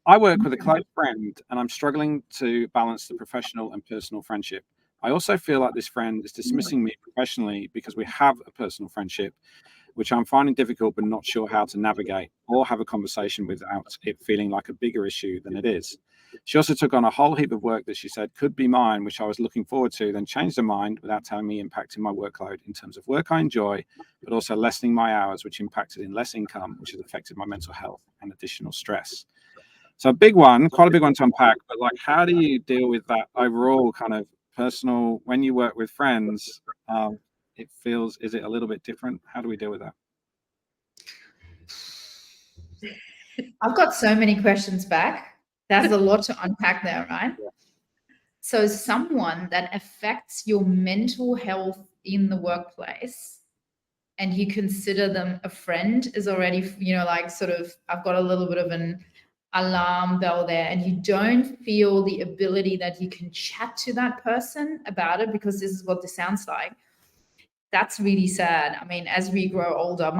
I work with a close friend and I'm struggling to balance the professional and personal friendship. I also feel like this friend is dismissing me professionally because we have a personal friendship, which I'm finding difficult but not sure how to navigate or have a conversation without it feeling like a bigger issue than it is. She also took on a whole heap of work that she said could be mine, which I was looking forward to, then changed her mind without telling me, impacting my workload in terms of work I enjoy, but also lessening my hours, which impacted in less income, which has affected my mental health and additional stress. So a big one, quite a big one to unpack, but like, how do you deal with that overall kind of personal, when you work with friends, it feels, is it a little bit different? How do we deal with that? I've got so many questions back. There's a lot to unpack there, right? Yeah. So someone that affects your mental health in the workplace and you consider them a friend is already, like sort of, I've got a little bit of an alarm bell there, and you don't feel the ability that you can chat to that person about it, because this is what this sounds like. That's really sad. I mean, as we grow older,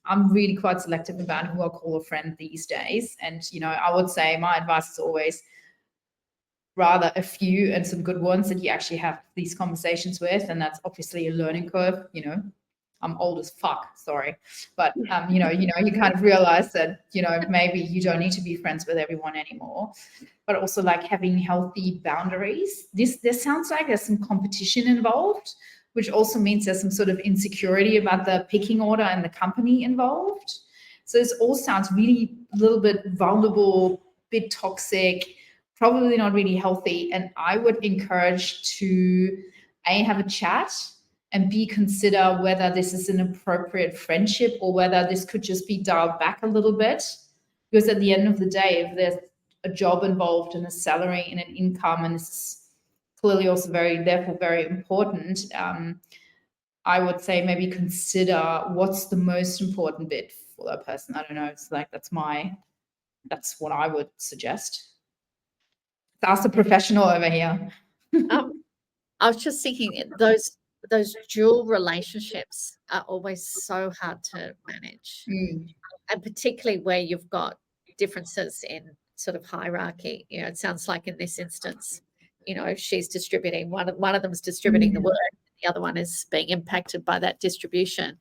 I'm really quite selective about who I call a friend these days. And, I would say my advice is always rather a few and some good ones that you actually have these conversations with. And that's obviously a learning curve. I'm old as fuck, sorry. But, you kind of realize that, maybe you don't need to be friends with everyone anymore, but also like having healthy boundaries. This sounds like there's some competition involved, which also means there's some sort of insecurity about the pecking order and the company involved. So this all sounds really a little bit vulnerable, bit toxic, probably not really healthy. And I would encourage to have a chat, and B, consider whether this is an appropriate friendship or whether this could just be dialed back a little bit. Because at the end of the day, if there's a job involved and a salary and an income, and this is clearly also therefore very important, I would say maybe consider what's the most important bit for that person. I don't know. It's like, that's what I would suggest. Ask a professional over here. I was just thinking those dual relationships are always so hard to manage, and particularly where you've got differences in sort of hierarchy. It sounds like in this instance, she's distributing, one of them's distributing the work, the other one is being impacted by that distribution.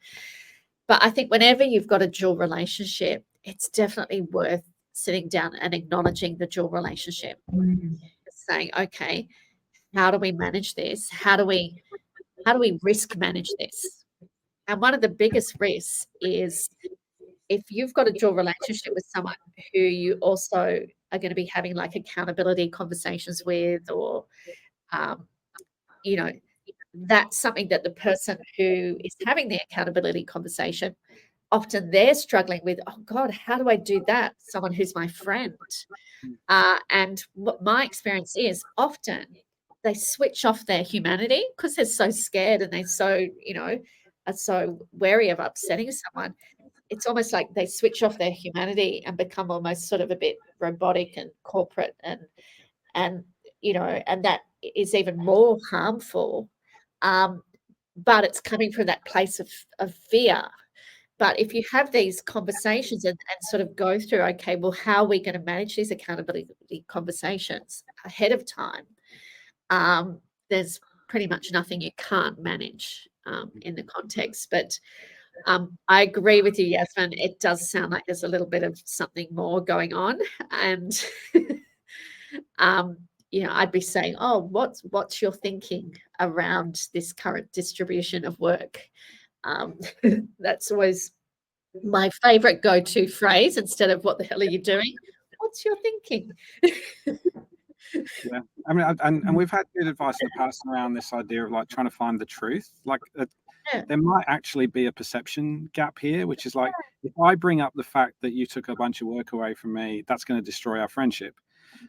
But I think whenever you've got a dual relationship, it's definitely worth sitting down and acknowledging the dual relationship, saying, okay, how do we manage this? How do we risk manage this? And one of the biggest risks is if you've got a dual relationship with someone who you also are going to be having like accountability conversations with, or, that's something that the person who is having the accountability conversation, often they're struggling with, oh God, how do I do that? Someone who's my friend. And what my experience is, often they switch off their humanity because they're so scared and they're so, are so wary of upsetting someone. It's almost like they switch off their humanity and become almost sort of a bit robotic and corporate, and that is even more harmful. But it's coming from that place of fear. But if you have these conversations and sort of go through, okay, well, how are we going to manage these accountability conversations ahead of time? There's pretty much nothing you can't manage in the context. But I agree with you, Yasmin. It does sound like there's a little bit of something more going on. And, I'd be saying, oh, what's your thinking around this current distribution of work? That's always my favorite go-to phrase, instead of what the hell are you doing? What's your thinking? Yeah, I mean, and we've had good advice in the past around this idea of like trying to find the truth. Like, there might actually be a perception gap here, which is like, if I bring up the fact that you took a bunch of work away from me, that's going to destroy our friendship.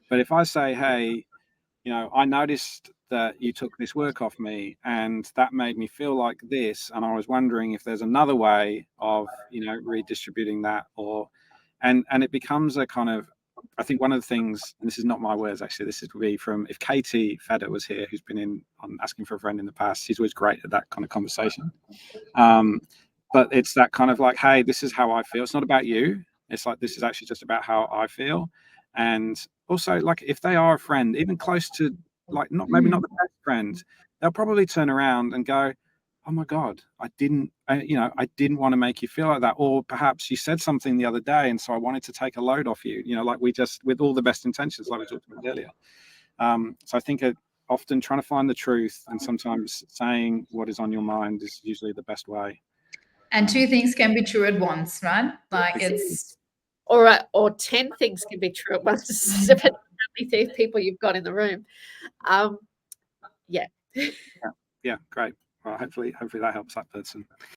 But if I say, hey, I noticed that you took this work off me and that made me feel like this, and I was wondering if there's another way of, redistributing that, and it becomes a kind of, I think one of the things, and this is not my words actually, this would be from, if Katie Feder was here, who's been on Asking for a Friend in the past, she's always great at that kind of conversation. But it's that kind of like, hey, this is how I feel. It's not about you. It's like, this is actually just about how I feel. And also, like, if they are a friend, even close to, like, not maybe not the best friend, they'll probably turn around and go, oh my God, I didn't want to make you feel like that. Or perhaps you said something the other day, and so I wanted to take a load off you, like with all the best intentions, like we talked about earlier. So I think often trying to find the truth, and sometimes saying what is on your mind, is usually the best way. And two things can be true at once, right? Like it's or 10 things can be true at once, depending on how many people you've got in the room. Yeah. Yeah, great. Well, hopefully that helps that person.